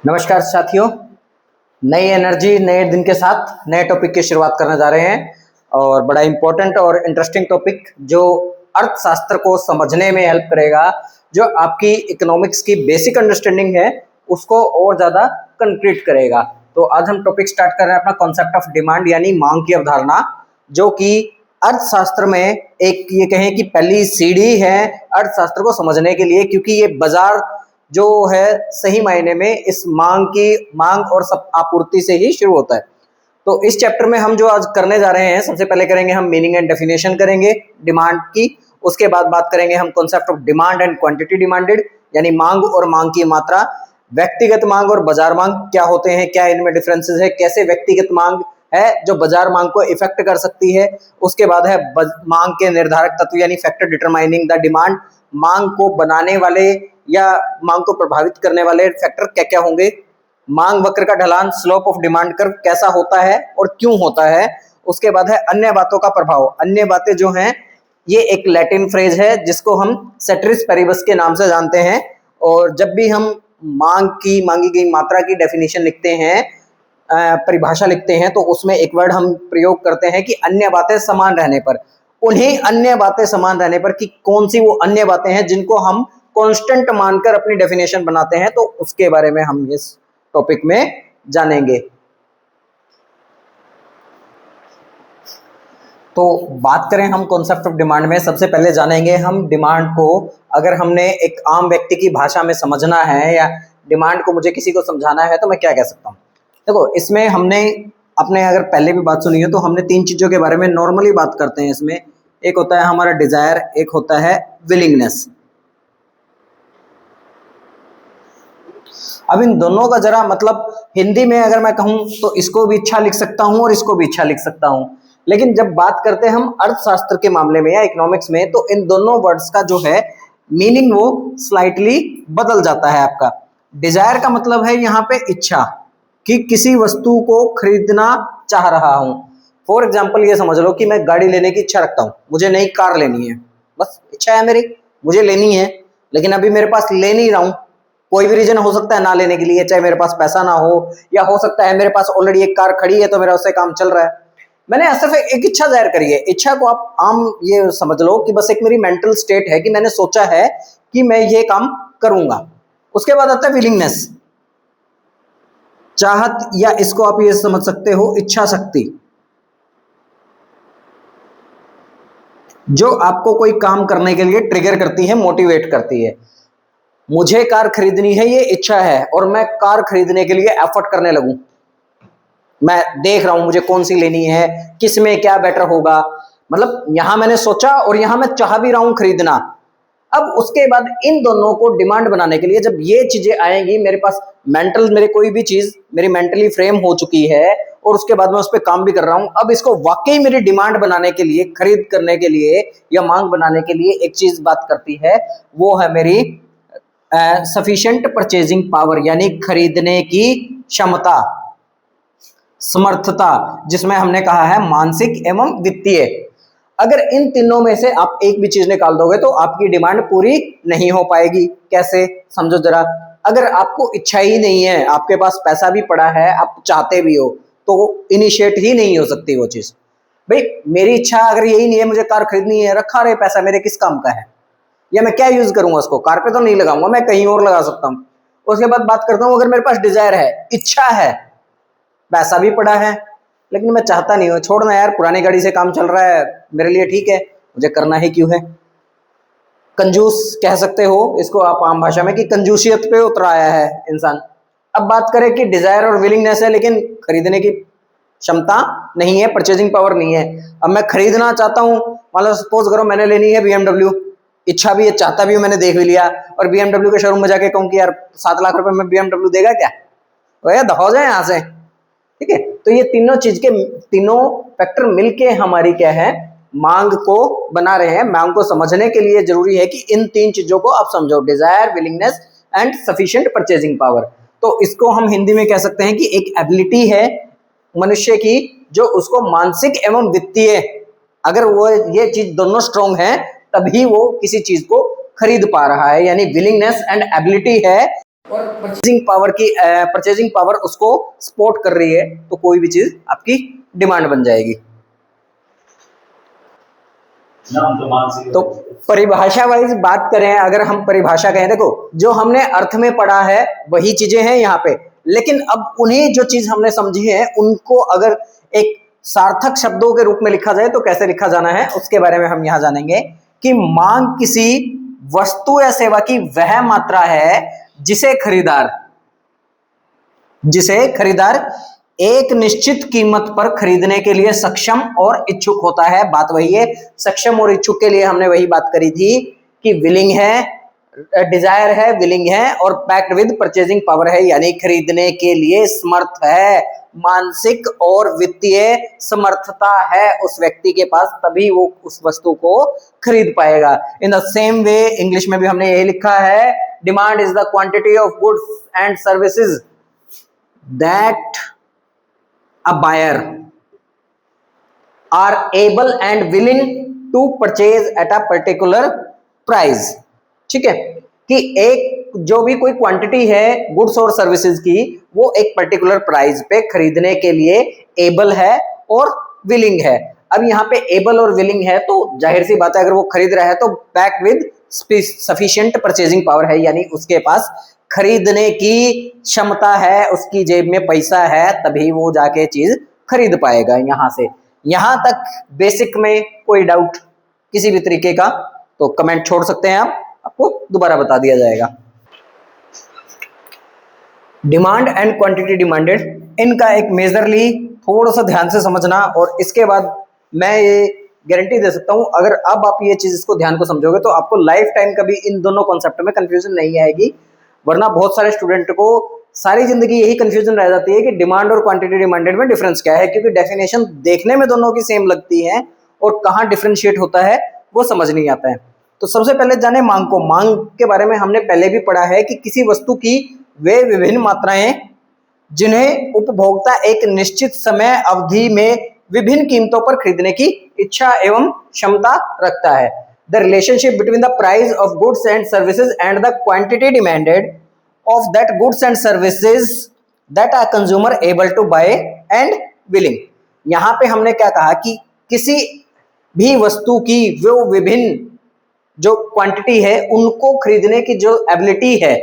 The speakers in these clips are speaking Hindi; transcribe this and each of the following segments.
नमस्कार साथियों, नई एनर्जी नए दिन के साथ नए टॉपिक की शुरुआत करने जा रहे हैं और बड़ा इंपॉर्टेंट और इंटरेस्टिंग टॉपिक जो अर्थशास्त्र को समझने में हेल्प करेगा, जो आपकी इकोनॉमिक्स की बेसिक अंडरस्टैंडिंग है उसको और ज़्यादा कंक्रीट करेगा। तो आज हम टॉपिक स्टार्ट कर रहे हैं अपना कॉन्सेप्ट ऑफ डिमांड यानी मांग की अवधारणा, जो कि अर्थशास्त्र में एक ये कहें कि पहली सीढ़ी है अर्थशास्त्र को समझने के लिए, क्योंकि ये बाजार जो है सही मायने में इस मांग और सब आपूर्ति से ही शुरू होता है। तो इस चैप्टर में हम जो आज करने जा रहे हैं, सबसे पहले करेंगे हम मीनिंग एंड डेफिनेशन करेंगे डिमांड की। उसके बाद बात करेंगे हम concept of demand and quantity demanded, यानी मांग और मांग की मात्रा। व्यक्तिगत मांग और बाजार मांग क्या होते हैं, क्या इनमें डिफरेंसेस है, कैसे व्यक्तिगत मांग है जो बाजार मांग को इफेक्ट कर सकती है। उसके बाद है मांग के निर्धारक तत्व यानी फैक्टर डिटरमाइनिंग द डिमांड, मांग को बनाने वाले या मांग को प्रभावित करने वाले फैक्टर क्या क्या होंगे। मांग वक्र का ढलान स्लोप ऑफ डिमांड कर्व कैसा होता है और क्यों होता है। उसके बाद है अन्य बातों का प्रभाव। अन्य बातें जो हैं ये एक लैटिन फ्रेज है जिसको हम सेटरिस पेरिबस के नाम से जानते हैं, और जब भी हम मांगी गई मात्रा की डेफिनेशन लिखते हैं, परिभाषा लिखते हैं, तो उसमें एक वर्ड हम प्रयोग करते हैं कि अन्य बातें समान रहने पर। उन्हीं अन्य बातें समान रहने पर कि कौन सी वो अन्य बातें हैं जिनको हम कांस्टेंट मानकर अपनी डेफिनेशन बनाते हैं, तो उसके बारे में हम इस टॉपिक में जानेंगे। तो बात करें हम कॉन्सेप्ट ऑफ डिमांड में, सबसे पहले जानेंगे हम डिमांड को। अगर हमने एक आम व्यक्ति की भाषा में समझना है या डिमांड को मुझे किसी को समझाना है तो मैं क्या कह सकता हूँ। देखो, इसमें हमने अपने अगर पहले भी बात सुनी है तो हमने तीन चीज़ों के बारे में नॉर्मली बात करते हैं। इसमें एक होता है हमारा डिजायर, एक होता है विलिंगनेस। अब इन दोनों का जरा मतलब हिंदी में अगर मैं कहूं तो इसको भी इच्छा लिख सकता हूं और इसको भी इच्छा लिख सकता हूं, लेकिन जब बात करते हैं हम अर्थशास्त्र के मामले में या इकोनॉमिक्स में, तो इन दोनों वर्ड्स का जो है मीनिंग वो स्लाइटली बदल जाता है। आपका डिजायर का मतलब है यहाँ पे इच्छा, कि किसी वस्तु को खरीदना चाह रहा हूं। फॉर एग्जाम्पल ये समझ लो कि मैं गाड़ी लेने की इच्छा रखता हूं, मुझे नई कार लेनी है, बस इच्छा है मेरी, मुझे लेनी है, लेकिन अभी मेरे पास ले नहीं रहा हूं। कोई भी रीजन हो सकता है ना लेने के लिए, चाहे मेरे पास पैसा ना हो, या हो सकता है मेरे पास ऑलरेडी एक कार खड़ी है तो मेरा उससे काम चल रहा है। मैंने सिर्फ एक इच्छा जाहिर करी है। इच्छा को आप आम ये समझ लो कि बस एक मेरी मेंटल स्टेट है कि मैंने सोचा है कि मैं ये काम करूंगा। उसके बाद आता है विलिंगनेस, चाहत, या इसको आप ये समझ सकते हो इच्छा शक्ति, जो आपको कोई काम करने के लिए ट्रिगर करती है, मोटिवेट करती है। मुझे कार खरीदनी है, ये इच्छा है, और मैं कार खरीदने के लिए एफर्ट करने लगूं। मैं देख रहा हूं मुझे कौन सी लेनी है, किस में क्या बेटर होगा, मतलब यहां मैंने सोचा और यहां मैं चाह भी रहा हूं खरीदना। अब उसके बाद इन दोनों को डिमांड बनाने के लिए जब ये चीजें आएंगी मेरे पास, मेरे कोई भी चीज मेरी मेंटली फ्रेम हो चुकी है और उसके बाद मैं उस पर काम भी कर रहा हूं, अब इसको वाकई मेरी डिमांड बनाने के लिए, खरीद करने के लिए या मांग बनाने के लिए एक चीज बात करती है, वो है मेरी सफिशिएंट परचेजिंग पावर, यानी खरीदने की क्षमता, समर्थता, जिसमें हमने कहा है मानसिक एवं वित्तीय। अगर इन तीनों में से आप एक भी चीज निकाल दोगे तो आपकी डिमांड पूरी नहीं हो पाएगी। कैसे, समझो जरा। अगर आपको इच्छा ही नहीं है, आपके पास पैसा भी पड़ा है, आप चाहते भी हो, तो इनिशिएट ही नहीं हो सकती वो चीज। भाई मेरी इच्छा अगर यही नहीं है, मुझे कार खरीदनी है, रखा रहे पैसा मेरे किस काम का है, या मैं क्या यूज करूंगा उसको, कार पे तो नहीं लगाऊंगा, मैं कहीं और लगा सकता हूं। उसके बाद बात करता हूं, अगर मेरे पास डिजायर है, इच्छा है, पैसा भी पड़ा है, लेकिन मैं चाहता नहीं हूं, छोड़ना यार, पुरानी गाड़ी से काम चल रहा है, मेरे लिए ठीक है, मुझे करना ही क्यों है। कंजूस कह सकते हो इसको आप आम भाषा में, कि कंजूसियत पे उतर आया है इंसान। अब बात करें कि डिजायर और विलिंगनेस है लेकिन खरीदने की क्षमता नहीं है, परचेजिंग पावर नहीं है। अब मैं खरीदना चाहता हूं, मतलब सपोज करो मैंने लेनी है BMW, इच्छा भी है, चाहता भी हूं, मैंने देख भी लिया, और BMW के शोरूम में जाके कहूं कि यार 7 लाख रुपए में BMW देगा क्या, तो यार दहो जाए यहां से, ठीक है। तो ये तीनों फैक्टर मिलके हमारी क्या है, मांग को बना रहे हैं। मांग को समझने के लिए जरूरी है कि इन तीन चीजों को आप समझो, desire, willingness and sufficient purchasing power. तो इसको हम हिंदी में कह सकते हैं कि एक एबिलिटी है मनुष्य की, जो उसको मानसिक एवं वित्तीय, अगर वो ये चीज दोनों स्ट्रॉन्ग है तभी वो किसी चीज को खरीद पा रहा है, यानी विलिंगनेस एंड एबिलिटी है और परचेजिंग पावर उसको सपोर्ट कर रही है, तो कोई भी चीज आपकी डिमांड बन जाएगी। तो परिभाषा वाइज बात करें, अगर हम परिभाषा कहें, देखो जो हमने अर्थ में पढ़ा है वही चीजें हैं यहाँ पे, लेकिन अब उन्हें जो चीज हमने समझी है उनको अगर एक सार्थक शब्दों के रूप में लिखा जाए तो कैसे लिखा जाना है उसके बारे में हम यहाँ जानेंगे कि मांग किसी वस्तु या सेवा की वह मात्रा है जिसे खरीदार एक निश्चित कीमत पर खरीदने के लिए सक्षम और इच्छुक होता है। बात वही है, सक्षम और इच्छुक के लिए हमने वही बात करी थी कि विलिंग है, डिजायर है, विलिंग है और पैक्ड विद परचेजिंग पावर है, यानी खरीदने के लिए समर्थ है, मानसिक और वित्तीय समर्थता है उस व्यक्ति के पास, तभी वो उस वस्तु को खरीद पाएगा। In the same way English में भी हमने यही लिखा है, demand is the quantity of goods and services that a buyer are able and willing to purchase at a particular price। ठीक है, कि एक जो भी कोई क्वांटिटी है गुड्स और सर्विसेज की, वो एक पर्टिकुलर प्राइस पे खरीदने के लिए एबल है और विलिंग है। अब यहाँ पे एबल और विलिंग है तो जाहिर सी बात है, अगर वो खरीद रहा है तो packed with sufficient purchasing power है, यानी उसके पास खरीदने की क्षमता है, उसकी जेब में पैसा है, तभी वो जाके चीज खरीद पाएगा। यहां से यहां तक बेसिक में कोई डाउट किसी भी तरीके का तो कमेंट छोड़ सकते हैं आप, आपको दोबारा बता दिया जाएगा। डिमांड एंड क्वांटिटी डिमांडेड, इनका एक मेजरली थोड़ा सा ध्यान से समझना, और इसके बाद मैं ये गारंटी दे सकता हूं अगर अब आप ये चीज इसको ध्यान को समझोगे तो आपको लाइफ टाइम कभी इन दोनों कॉन्सेप्ट में कंफ्यूजन नहीं आएगी। वरना बहुत सारे स्टूडेंट को सारी जिंदगी यही कंफ्यूजन रह जाती है कि डिमांड और क्वांटिटी डिमांडेड में डिफरेंस क्या है, क्योंकि डेफिनेशन देखने में दोनों की सेम लगती है और कहाँ डिफरेंशिएट होता है वो समझ नहीं आता है। तो सबसे पहले जाने मांग को। मांग के बारे में हमने पहले भी पढ़ा है कि किसी वस्तु की वे विभिन्न मात्राएं जिन्हें उपभोक्ता एक निश्चित समय अवधि में विभिन्न कीमतों पर खरीदने की इच्छा एवं क्षमता रखता है। The relationship between the price of goods and services and the quantity demanded of that goods and services that a consumer able to buy and willing। यहाँ पे हमने क्या कहा कि किसी भी वस्तु की वो विभिन्न जो क्वांटिटी है उनको खरीदने की जो एबिलिटी है,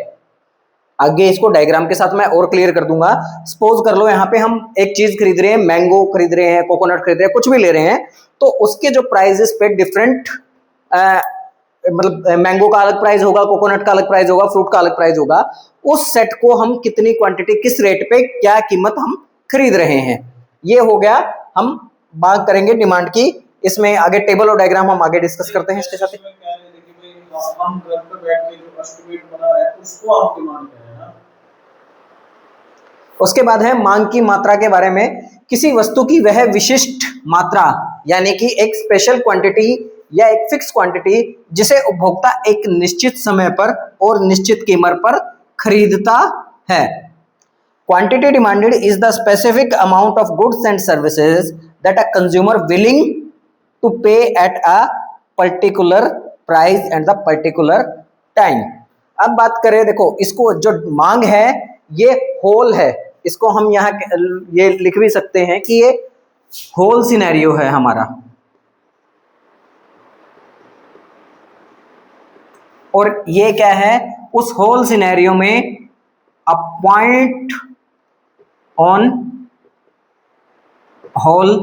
आगे इसको डायग्राम के साथ मैं और क्लियर कर दूंगा। सपोज कर लो यहाँ पे हम एक चीज खरीद रहे हैं, मैंगो खरीद रहे हैं, कोकोनट खरीद रहे हैं, कुछ भी ले रहे हैं, तो उसके जो प्राइजेस पे डिफरेंट मतलब मैंगो का अलग प्राइस होगा, कोकोनट का अलग प्राइस होगा, फ्रूट का अलग प्राइस होगा, उस सेट को हम कितनी क्वांटिटी किस रेट पे क्या कीमत हम खरीद रहे हैं, ये हो गया। हम बात करेंगे डिमांड की, इसमें आगे टेबल और डायग्राम हम आगे डिस्कस करते हैं इसके साथ। हम घर पे बैठ के जो एस्टिमेट बना रहे हैं उसको आप डिमांड कह रहे हैं। उसके बाद है मांग की मात्रा के बारे में, किसी वस्तु की वह विशिष्ट मात्रा यानी कि एक स्पेशल क्वांटिटी या एक फिक्स क्वांटिटी जिसे उपभोक्ता एक निश्चित समय पर और निश्चित कीमत पर खरीदता है। Quantity demanded is the specific amount of goods and services that a consumer willing to pay at a particular price and the particular time. अब बात करें, देखो इसको जो मांग है ये होल है, इसको हम यहाँ ये लिख भी सकते हैं कि ये होल सिनेरियो है हमारा, और ये क्या है, उस होल सिनेरियो में a point on whole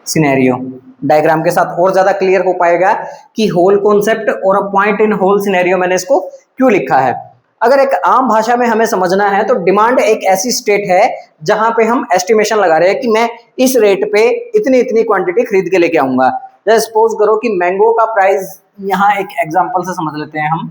scenario. Diagram के साथ और ज्यादा क्लियर हो पाएगा कि होल कॉन्सेप्ट और a point in whole scenario मैंने इसको क्यों लिखा है। अगर एक आम भाषा में हमें समझना है तो डिमांड एक ऐसी स्टेट है जहां पे हम एस्टिमेशन लगा रहे हैं कि मैं इस रेट पे इतनी इतनी क्वांटिटी खरीद के लेके आऊंगा। जैसे सपोज करो कि मैंगो का प्राइस, यहाँ एक एग्जांपल से समझ लेते हैं हम।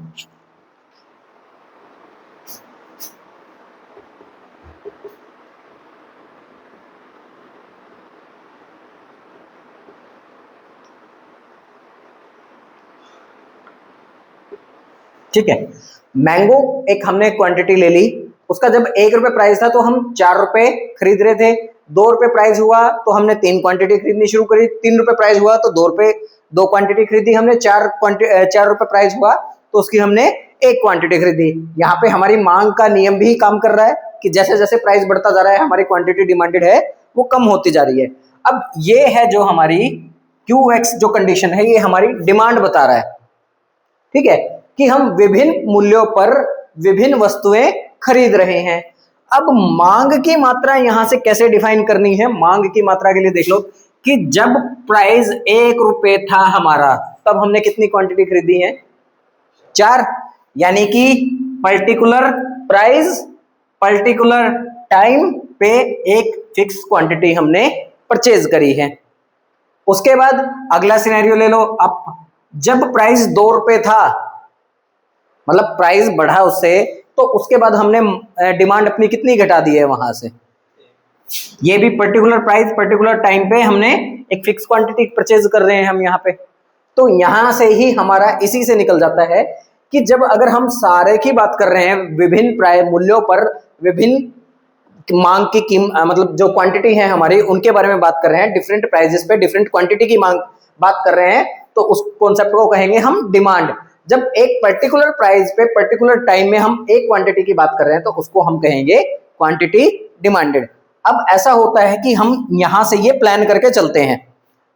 ठीक है, मैंगो एक हमने क्वांटिटी ले ली, उसका जब 1 रुपए प्राइस था तो हम 4 रुपए खरीद रहे थे, 2 रुपए प्राइस हुआ तो हमने 3 क्वांटिटी खरीदनी शुरू करी, 3 रुपए प्राइस हुआ तो 2 रुपए 2 क्वांटिटी खरीदी हमने, 4 रुपए प्राइस हुआ तो उसकी हमने एक क्वांटिटी खरीदी। यहाँ पे हमारी मांग का नियम भी काम कर रहा है कि जैसे जैसे प्राइस बढ़ता जा रहा है हमारी क्वांटिटी डिमांडेड है वो कम होती जा रही है। अब ये है जो हमारी QX जो कंडीशन है, ये हमारी डिमांड बता रहा है, ठीक है, कि हम विभिन्न मूल्यों पर विभिन्न वस्तुएं खरीद रहे हैं। अब मांग की मात्रा यहां से कैसे डिफाइन करनी है? मांग की मात्रा के लिए देख लो कि जब प्राइस 1 रुपए था हमारा तब हमने कितनी क्वांटिटी खरीदी है? 4। यानी कि पर्टिकुलर प्राइस पर्टिकुलर टाइम पे एक फिक्स क्वांटिटी हमने परचेज करी है। उसके बाद अगला सिनेरियो ले लो, अब जब प्राइस 2 रुपए था, मतलब प्राइस बढ़ा उससे, तो उसके बाद हमने डिमांड अपनी कितनी घटा दी है वहां से? ये भी पर्टिकुलर प्राइस पर्टिकुलर टाइम पे हमने एक फिक्स क्वांटिटी परचेज कर रहे हैं हम यहाँ पे। तो यहां से ही हमारा इसी से निकल जाता है कि जब अगर हम सारे की बात कर रहे हैं विभिन्न प्राय मूल्यों पर विभिन्न मांग की मतलब जो क्वांटिटी है हमारी उनके बारे में बात कर रहे हैं, डिफरेंट प्राइजेस पे डिफरेंट क्वांटिटी की मांग बात कर रहे हैं, तो उस कॉन्सेप्ट को कहेंगे हम डिमांड। जब एक पर्टिकुलर प्राइस पे पर्टिकुलर टाइम में हम एक क्वांटिटी की बात कर रहे हैं तो उसको हम कहेंगे क्वांटिटी डिमांडेड। अब ऐसा होता है कि हम यहां से ये प्लान करके चलते हैं,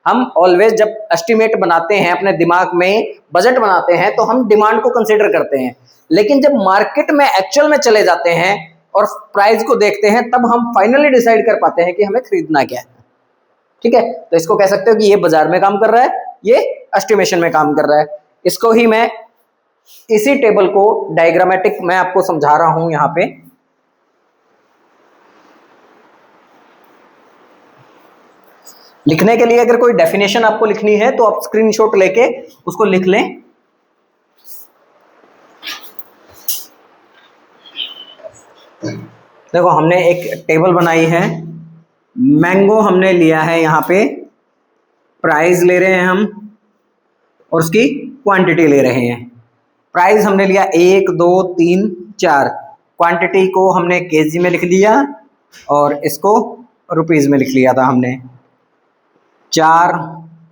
हम ऑलवेज जब एस्टिमेट बनाते हैं अपने दिमाग में बजट बनाते हैं तो हम डिमांड को कंसीडर करते हैं, लेकिन जब मार्केट में एक्चुअल में चले जाते हैं और प्राइस को देखते हैं तब हम फाइनली डिसाइड कर पाते हैं कि हमें खरीदना क्या है। ठीक है, तो इसको कह सकते हो कि ये बाजार में काम कर रहा है, ये एस्टिमेशन में काम कर रहा है। इसको ही मैं इसी टेबल को डायग्रामेटिक मैं आपको समझा रहा हूं यहां पे। लिखने के लिए अगर कोई डेफिनेशन आपको लिखनी है तो आप स्क्रीनशॉट लेके उसको लिख लें। देखो हमने एक टेबल बनाई है, मैंगो हमने लिया है, यहाँ पे प्राइस ले रहे हैं हम और उसकी क्वांटिटी ले रहे हैं। प्राइस हमने लिया 1 2 3 4, क्वांटिटी को हमने केजी में लिख लिया और इसको रुपीज में लिख लिया था हमने। 4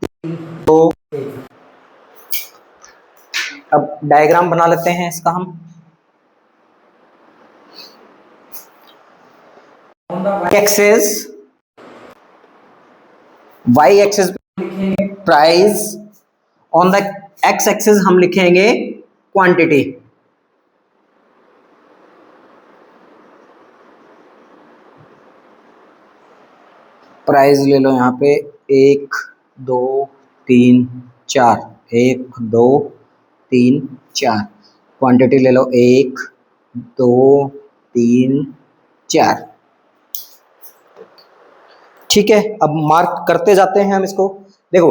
3 2 1। अब डायग्राम बना लेते हैं इसका हम। एक्सेस वाई एक्सेस लिखेंगे price, on the X axis हम लिखेंगे क्वांटिटी। प्राइस ले लो यहाँ पे 1 2 3 4, 1 2 3 4, क्वांटिटी ले लो 1 2 3 4। ठीक है, अब मार्क करते जाते हैं हम इसको। देखो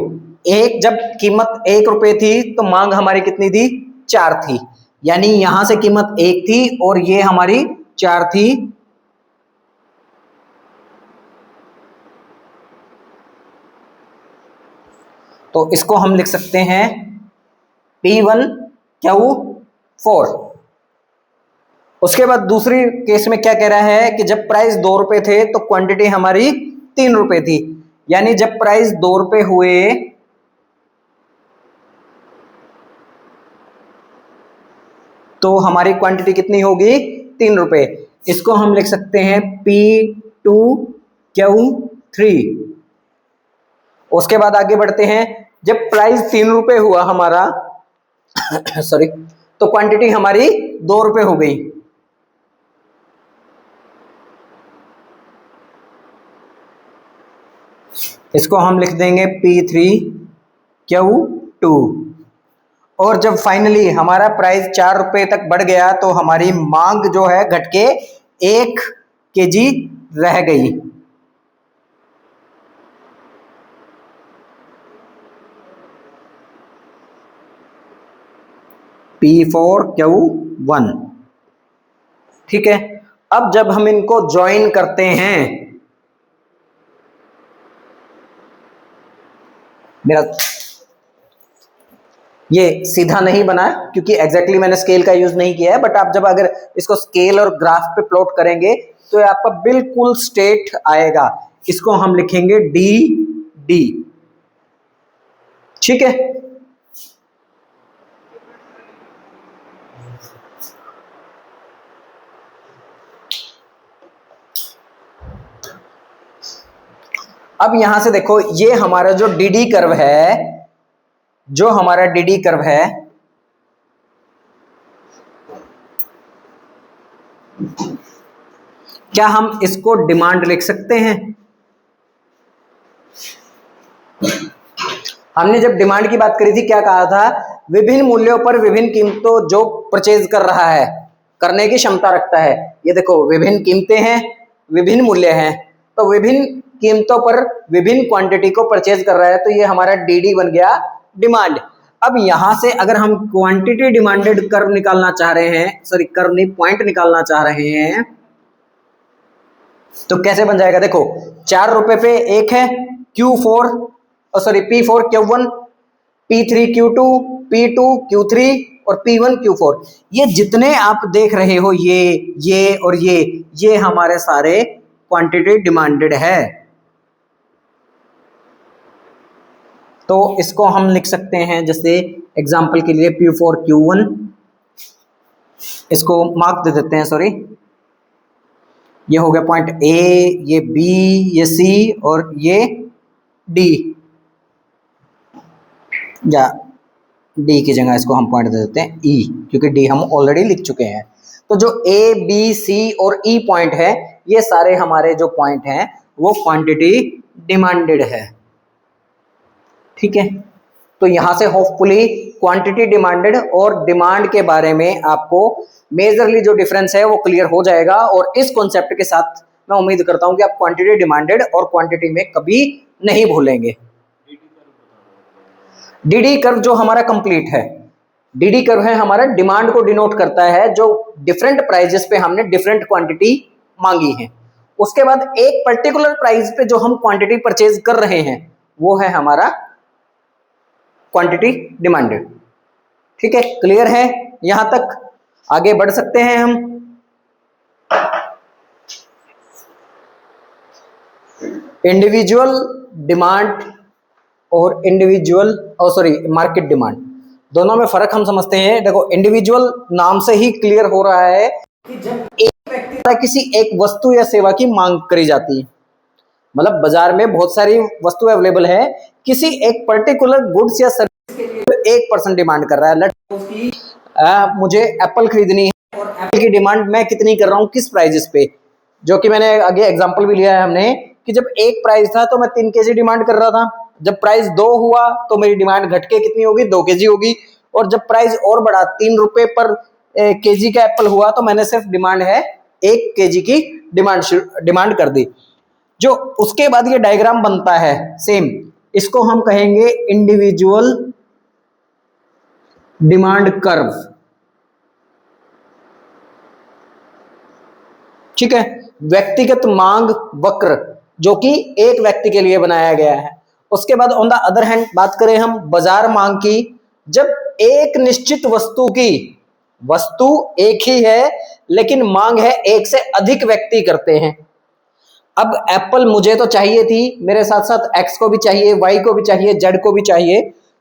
एक जब कीमत 1 रुपए थी तो मांग हमारी कितनी थी? 4 थी, यानी यहां से कीमत 1 थी और ये हमारी 4 थी। तो इसको हम लिख सकते हैं P1 Q4। उसके बाद दूसरी केस में क्या कह रहा है कि जब प्राइस 2 रुपए थे तो क्वांटिटी हमारी 3 रुपए थी, यानी जब प्राइस 2 रुपए हुए तो हमारी क्वांटिटी कितनी होगी? 3 रुपए। इसको हम लिख सकते हैं P2 Q3। उसके बाद आगे बढ़ते हैं, जब प्राइस 3 रुपए हुआ हमारा सॉरी, तो क्वांटिटी हमारी 2 रुपए हो गई। इसको हम लिख देंगे P3 Q2। और जब फाइनली हमारा प्राइस 4 रुपए तक बढ़ गया तो हमारी मांग जो है घट के 1 केजी रह गई। P4 Q1। ठीक है, अब जब हम इनको ज्वाइन करते हैं, मेरा ये सीधा नहीं बना क्योंकि एग्जैक्टली मैंने स्केल का यूज नहीं किया है, बट आप जब अगर इसको स्केल और ग्राफ पे प्लॉट करेंगे तो ये आपका बिल्कुल स्ट्रेट आएगा। इसको हम लिखेंगे डी डी। ठीक है, अब यहां से देखो, ये हमारा जो डीडी कर्व है, जो हमारा डीडी कर्व है, क्या हम इसको डिमांड लिख सकते हैं? हमने जब डिमांड की बात करी थी क्या कहा था? विभिन्न मूल्यों पर विभिन्न कीमतों जो परचेज कर रहा है, करने की क्षमता रखता है। ये देखो, विभिन्न कीमतें हैं, विभिन्न मूल्य हैं, तो विभिन्न कीमतों पर विभिन्न क्वांटिटी को परचेज कर रहा है, तो ये हमारा डीडी बन गया डिमांड। अब यहां से अगर हम क्वांटिटी डिमांडेड कर्व निकालना चाह रहे हैं, सॉरी कर्व नहीं, पॉइंट निकालना चाह रहे हैं, तो कैसे बन जाएगा? देखो, 4 रुपए पे एक है Q4, sorry P4 Q1, P3 Q2, P2 Q3 और P1 Q4। ये जितने आप देख रहे हो, ये और ये हमारे सारे क्वांटिटी डिमांडेड है। तो इसको हम लिख सकते हैं, जैसे एग्जांपल के लिए P4 Q1, इसको मार्क दे देते हैं, सॉरी, ये हो गया पॉइंट A, ये B, ये C और ये D, या D की जगह इसको हम पॉइंट दे देते हैं E, क्योंकि D हम ऑलरेडी लिख चुके हैं। तो जो A, B, C और E पॉइंट है, ये सारे हमारे जो पॉइंट हैं वो क्वांटिटी डिमांडेड है। ठीक है, तो यहां से होपफुली क्वांटिटी डिमांडेड और डिमांड के बारे में आपको मेजरली जो डिफरेंस है वो क्लियर हो जाएगा। और इस कॉन्सेप्ट के साथ मैं उम्मीद करता हूं कि आप क्वांटिटी डिमांडेड और क्वांटिटी में कभी नहीं भूलेंगे। डीडी कर्व जो हमारा कंप्लीट है, डीडी कर्व है हमारा डिमांड को डिनोट करता है, जो डिफरेंट प्राइजेस पे हमने डिफरेंट क्वांटिटी मांगी है। उसके बाद एक पर्टिकुलर प्राइस पे जो हम क्वांटिटी परचेज कर रहे हैं वो है हमारा क्वांटिटी डिमांडेड। ठीक है, क्लियर है? यहां तक आगे बढ़ सकते हैं हम। इंडिविजुअल डिमांड और मार्केट डिमांड, दोनों में फर्क हम समझते हैं। देखो, इंडिविजुअल नाम से ही क्लियर हो रहा है कि जब एक व्यक्ति द्वारा किसी एक वस्तु या सेवा की मांग करी जाती है, मतलब बाजार में बहुत सारी वस्तु अवेलेबल है, किसी एक पर्टिकुलर गुड्स या सर्विस के लिए एक पर्सन डिमांड कर रहा है। लेट्स सपोज कि मुझे एप्पल खरीदनी है और एप्पल की डिमांड मैं कितनी कर रहा हूँ, किस प्राइजेस पे, जो कि मैंने आगे एग्जांपल भी लिया है हमने कि जब एक प्राइस था तो मैं 3 केजी डिमांड कर रहा था, जब प्राइस 2 हुआ तो मेरी डिमांड घट के कितनी होगी, 2 केजी होगी, और जब प्राइस और बढ़ा 3 रुपए पर केजी का एप्पल हुआ तो मैंने सिर्फ डिमांड है 1 केजी की डिमांड कर दी। जो उसके बाद ये डायग्राम बनता है सेम, इसको हम कहेंगे इंडिविजुअल डिमांड कर्व। ठीक है, व्यक्तिगत मांग वक्र जो कि एक व्यक्ति के लिए बनाया गया है। उसके बाद ऑन द अदर हैंड बात करें हम बाजार मांग की, जब एक निश्चित वस्तु एक ही है लेकिन मांग है एक से अधिक व्यक्ति करते हैं। अब एप्पल मुझे तो चाहिए थी, मेरे साथ साथ एक्स को भी चाहिए, वाई को भी चाहिए, जेड को भी चाहिए,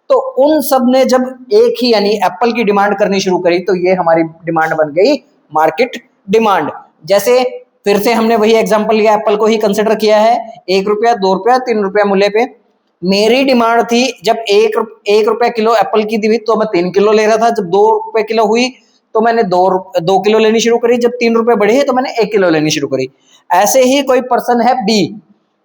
तो उन सब ने जब एक ही यानी एप्पल की डिमांड करनी शुरू करी तो ये हमारी डिमांड बन गई मार्केट डिमांड। जैसे फिर से हमने वही एग्जांपल लिया, एप्पल को ही कंसिडर किया है, 1 रुपया, 2 रुपया, 3 रुपया मूल्य पे मेरी डिमांड थी। जब 1 रुपया किलो एप्पल की दी तो मैं 3 किलो ले रहा था, जब 2 रुपए किलो हुई तो मैंने 2 किलो लेनी शुरू करी, जब 3 रुपए बढ़े तो मैंने 1 किलो लेनी शुरू करी। ऐसे ही कोई पर्सन है बी,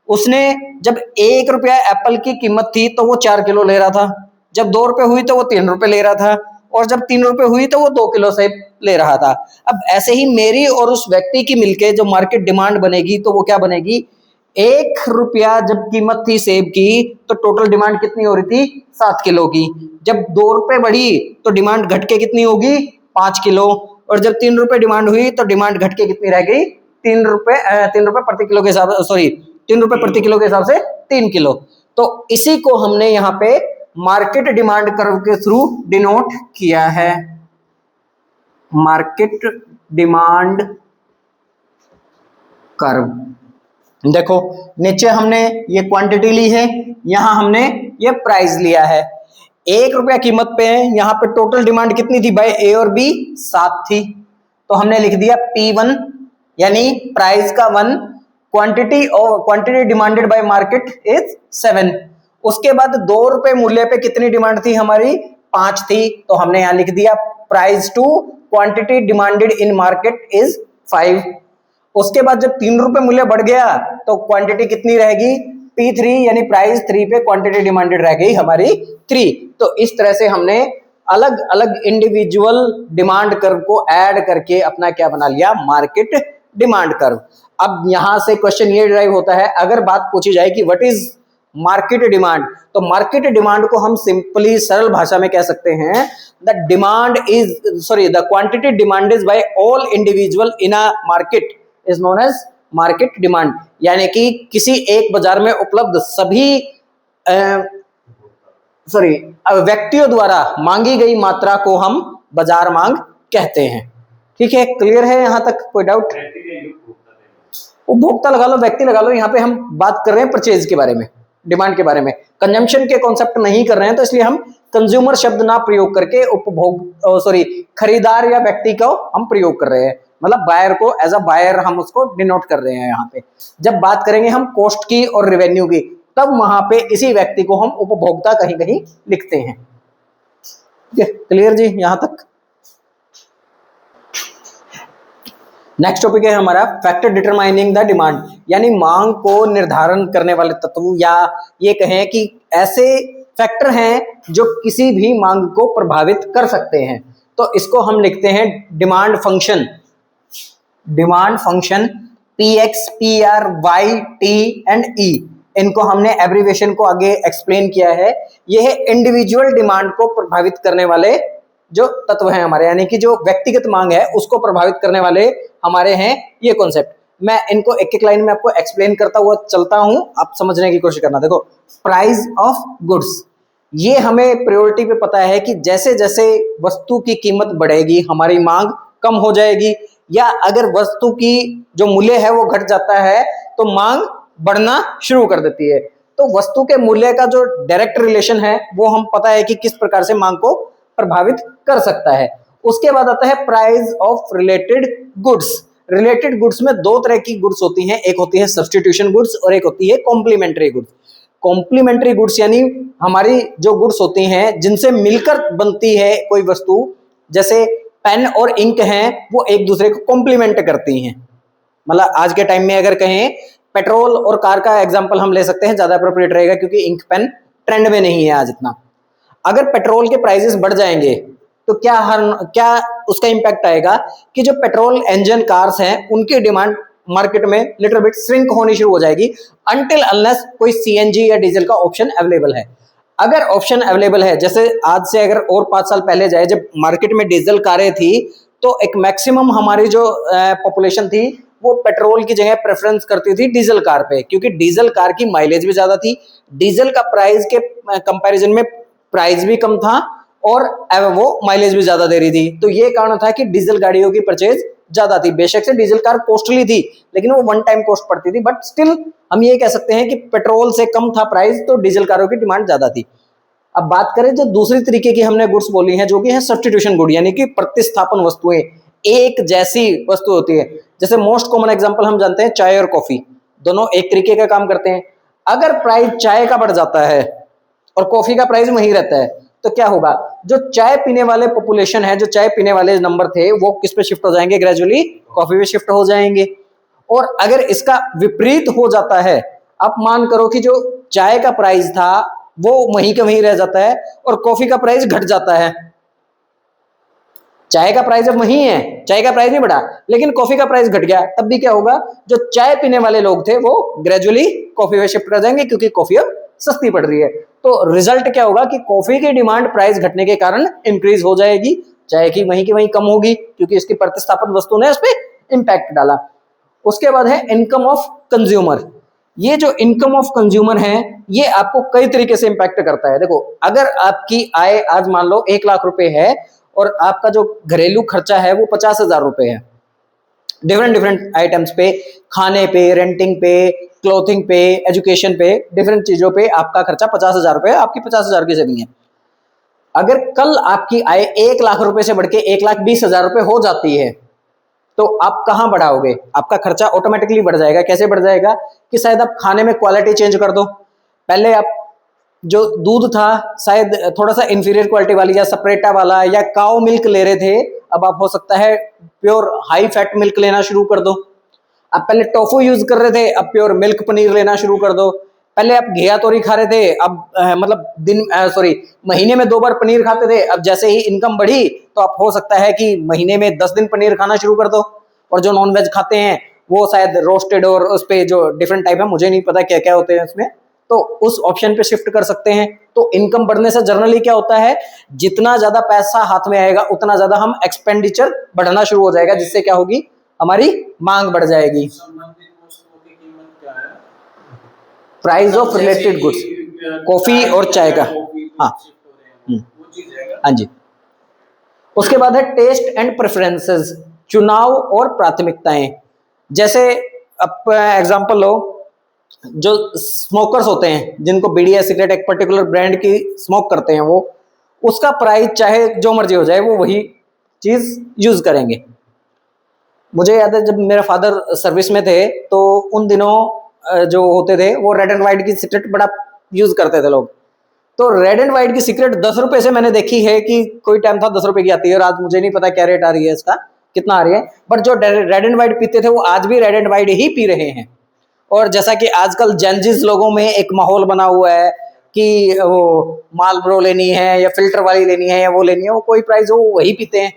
उसने जब 1 रुपया एप्पल की कीमत थी तो वो 4 किलो ले रहा था, जब 2 रुपए हुई तो वो 3 रुपए ले रहा था, और जब 3 रुपए हुई तो वो 2 किलो सेब ले रहा था। अब ऐसे ही मेरी और उस व्यक्ति की मिलके जो मार्केट डिमांड बनेगी तो वो क्या बनेगी, 1 रुपया जब कीमत थी सेब की तो टोटल डिमांड कितनी हो रही थी, 7 किलो की। जब 2 रुपए बढ़ी तो डिमांड घट के कितनी होगी, 5 किलो, और जब 3 रुपए डिमांड हुई तो डिमांड घट के कितनी रह गई, 3 रुपए प्रति किलो के हिसाब, सॉरी 3 रुपए प्रति किलो के हिसाब से 3 किलो। तो इसी को हमने यहाँ पे मार्केट डिमांड कर्व के थ्रू डिनोट किया है, मार्केट डिमांड कर्व। देखो नीचे हमने ये क्वांटिटी ली है, यहां हमने ये प्राइस लिया है। ₹1 कीमत पे है, यहाँ पे टोटल डिमांड कितनी थी भाई, ए और बी 7 थी, तो हमने लिख दिया P1 यानी प्राइस का 1, क्वांटिटी और quantity demanded by market is 7। उसके बाद ₹2 मूल्य पे कितनी डिमांड थी हमारी, 5 थी, तो हमने यहाँ लिख दिया price to quantity demanded in market is 5। उसके बाद जब ₹3 मूल्य बढ़ गया तो क्वांटिटी कितनी रहेगी, P3 यानी प्राइस 3 पे क्वांटिटी डिमांडेड रह गई हमारी 3। तो इस तरह से हमने अलग अलग इंडिविजुअल डिमांड कर्व को ऐड करके अपना क्या बना लिया, मार्केट डिमांड कर्व। अब यहां से क्वेश्चन ये ड्राइव होता है, अगर बात पूछी जाए कि व्हाट इज मार्केट डिमांड, तो मार्केट डिमांड को हम सिंपली सरल भाषा में कह सकते हैं the demand is the quantity demand is by all individual in a market is known as market demand, यानी कि किसी एक बाजार में उपलब्ध सभी व्यक्तियों द्वारा मांगी गई मात्रा को हम बाजार मांग कहते हैं। ठीक है, क्लियर है यहां तक, कोई डाउट? उपभोक्ता लगा लो, व्यक्ति लगा लो, यहाँ पे हम बात कर रहे हैं परचेज के बारे में, डिमांड के बारे में, कंजम्पशन के कॉन्सेप्ट नहीं कर रहे हैं, तो इसलिए हम कंज्यूमर शब्द ना प्रयोग करके खरीदार या व्यक्ति को हम प्रयोग कर रहे हैं, मतलब बायर को एज अ बायर हम उसको डिनोट कर रहे हैं। यहाँ पे जब बात करेंगे हम कॉस्ट की और रेवेन्यू की, तब वहां पे इसी व्यक्ति को हम उपभोक्ता कहीं कहीं लिखते हैं। क्लियर जी यहां तक? नेक्स्ट टॉपिक है हमारा फैक्टर डिटरमाइनिंग द डिमांड, यानी मांग को निर्धारण करने वाले तत्व, या ये कहें कि ऐसे फैक्टर हैं जो किसी भी मांग को प्रभावित कर सकते हैं, तो इसको हम लिखते हैं demand function. Demand function PX, PR, Y, T and E, इनको हमने एब्रीविएशन को आगे एक्सप्लेन किया है। यह है इंडिविजुअल डिमांड को प्रभावित करने वाले जो तत्व हैं हमारे, यानी कि जो व्यक्तिगत मांग है उसको प्रभावित करने वाले हमारे हैं ये कॉन्सेप्ट। मैं इनको एक एक लाइन में आपको एक्सप्लेन करता हुआ चलता हूं, आप समझने की कोशिश करना। देखो, प्राइस ऑफ गुड्स, ये हमें प्रायोरिटी पे पता है कि जैसे जैसे वस्तु की कीमत बढ़ेगी हमारी मांग कम हो जाएगी, या अगर वस्तु की जो मूल्य है वो घट जाता है तो मांग बढ़ना शुरू कर देती है। तो वस्तु के मूल्य का जो डायरेक्ट रिलेशन है वो हम पता है कि किस प्रकार से मांग को प्रभावित कर सकता है। उसके बाद आता है price of related goods. Related goods में दो तरह की गुड्स होती हैं, एक होती है सब्स्टिट्यूशन गुड्स और एक होती है कॉम्प्लीमेंट्री गुड्स। कॉम्प्लीमेंट्री गुड्स यानी हमारी जो गुड्स होती हैं जिनसे मिलकर बनती है कोई वस्तु, जैसे पेन और इंक हैं, वो एक दूसरे को कॉम्प्लीमेंट करती हैं। मतलब आज के टाइम में अगर कहें पेट्रोल और कार का एग्जांपल हम ले सकते हैं, ज्यादा अप्रोप्रिएट रहेगा क्योंकि इंक पेन ट्रेंड में नहीं है आज इतना। अगर पेट्रोल के प्राइसेस बढ़ जाएंगे तो क्या उसका इंपैक्ट आएगा कि जो पेट्रोल इंजन कार्स हैं उनकी डिमांड मार्केट में लिटिल बिट श्रिंक होनी शुरू हो जाएगी, अनटिल अनलेस कोई सीएनजी या डीजल का ऑप्शन अवेलेबल है। अगर ऑप्शन अवेलेबल है, जैसे आज से अगर और 5 साल पहले जाए जब मार्केट में डीजल कारें थी, तो एक मैक्सिमम हमारी जो पॉपुलेशन थी वो पेट्रोल की जगह प्रेफरेंस करती थी डीजल कार पे, क्योंकि डीजल कार की माइलेज भी ज्यादा थी, डीजल का प्राइस के कंपैरिजन में प्राइस भी कम था और वो माइलेज भी ज्यादा दे रही थी। तो ये कारण था कि डीजल गाड़ियों की परचेज ज्यादा थी। बेशक से डीजल कार कॉस्टली थी, लेकिन वो वन टाइम कॉस्ट पड़ती थी, बट स्टिल हम ये कह सकते हैं कि पेट्रोल से कम था प्राइस, तो डीजल कारों की डिमांड ज्यादा थी। अब बात करें जो दूसरी तरीके की हमने गुड्स बोली हैं, जो कि है सब्स्टिट्यूशन गुड, यानी कि प्रतिस्थापन वस्तुएं, एक जैसी वस्तु होती है। जैसे मोस्ट कॉमन एग्जांपल हम जानते हैं चाय और कॉफी, दोनों एक तरीके का काम करते हैं। अगर प्राइस चाय का बढ़ जाता है और कॉफी का प्राइस वहीं रहता है, तो क्या होगा, जो चाय पीने वाले पॉपुलेशन है, जो चाय पीने वाले नंबर थे, वो किस पे शिफ्ट हो जाएंगे, ग्रेजुअली कॉफी पे शिफ्ट हो जाएंगे। और अगर इसका विपरीत हो जाता है, आप मान करो कि जो चाय का प्राइस था वो वहीं का वहीं रह जाता है और कॉफी का प्राइस घट जाता है। चाय का प्राइस अब वही है, चाय का प्राइस नहीं बढ़ा, लेकिन कॉफी का प्राइस घट गया, तब भी क्या होगा, जो चाय पीने वाले लोग थे वो ग्रेजुअली कॉफी में शिफ्ट कर जाएंगे, क्योंकि कॉफी अब सस्ती पड़ रही है। तो रिजल्ट क्या होगा कि कॉफी की डिमांड प्राइस घटने के कारण इंक्रीज हो जाएगी, चाय की वहीं कम होगी, क्योंकि इसकी प्रतिस्थापन वस्तु ने उस पर इंपैक्ट डाला। उसके बाद है इनकम ऑफ कंज्यूमर। ये जो इनकम ऑफ कंज्यूमर है, ये आपको कई तरीके से इंपैक्ट करता है। देखो, अगर आपकी आय आज मान लो 1 लाख रुपए है और आपका जो घरेलू खर्चा है वो 50,000 रुपए है, डिफरेंट आइटम्स पे, खाने पे, रेंटिंग पे, क्लोथिंग पे, एजुकेशन पे, डिफरेंट चीजों पे आपका खर्चा 50,000 रुपए, आपकी 50,000 की सेविंग है। अगर कल आपकी आय 1 लाख रुपए से बढ़ के 1,20,000 रुपए हो जाती है तो आप कहां बढ़ाओगे? आपका खर्चा ऑटोमेटिकली बढ़ जाएगा। कैसे बढ़ जाएगा कि शायद आप खाने में क्वालिटी चेंज कर दो। पहले आप जो दूध था शायद थोड़ा सा इंफीरियर क्वालिटी वाली या सपरेटा वाला या काऊ मिल्क ले रहे थे, अब आप हो सकता है प्योर हाई फैट मिल्क लेना शुरू कर दो। आप पहले टोफू यूज कर रहे थे, अब प्योर मिल्क पनीर लेना शुरू कर दो। पहले आप घिया तोरी खा रहे थे, अब मतलब महीने में 2 बार पनीर खाते थे, अब जैसे ही इनकम बढ़ी तो आप हो सकता है कि महीने में 10 दिन पनीर खाना शुरू कर दो। और जो नॉनवेज खाते हैं वो शायद रोस्टेड और उस पे जो डिफरेंट टाइप है, मुझे नहीं पता क्या क्या होते हैं उसमें, तो उस ऑप्शन पे शिफ्ट कर सकते हैं। तो इनकम बढ़ने से जनरली क्या होता है, जितना ज्यादा पैसा हाथ में आएगा उतना ज्यादा हम एक्सपेंडिचर बढ़ना शुरू हो जाएगा, जिससे क्या होगी, हमारी मांग बढ़ जाएगी। संबंधित वस्तुओं की कीमत क्या है? Price of related goods, coffee और चाय का। हाँ वो चीज है। हाँ जी। उसके बाद है टेस्ट एंड प्रेफरेंसेस, चुनाव और प्राथमिकताएं। जैसे अब एग्जांपल लो, जो स्मोकर्स होते हैं जिनको बीड़ी या सिगरेट एक पर्टिकुलर ब्रांड की स्मोक करते हैं, वो उसका प्राइस चाहे जो मर्जी हो जाए वो वही चीज यूज करेंगे। मुझे याद है जब मेरे फादर सर्विस में थे तो उन दिनों जो होते थे वो रेड एंड व्हाइट की सिगरेट बड़ा यूज करते थे लोग। तो रेड एंड व्हाइट की सिगरेट 10 रुपए से मैंने देखी है कि कोई टाइम था 10 रुपए की आती है, और आज मुझे नहीं पता क्या रेट आ रही है इसका, कितना आ रही है। बट जो रेड एंड व्हाइट पीते थे वो आज भी red and white he P रहे हैं। और जैसा कि आजकल जेनजिस लोगों में एक माहौल बना हुआ है कि वो मालब्रो लेनी है या फिल्टर वाली लेनी है या वो लेनी है, वो कोई प्राइस हो वही पीते हैं।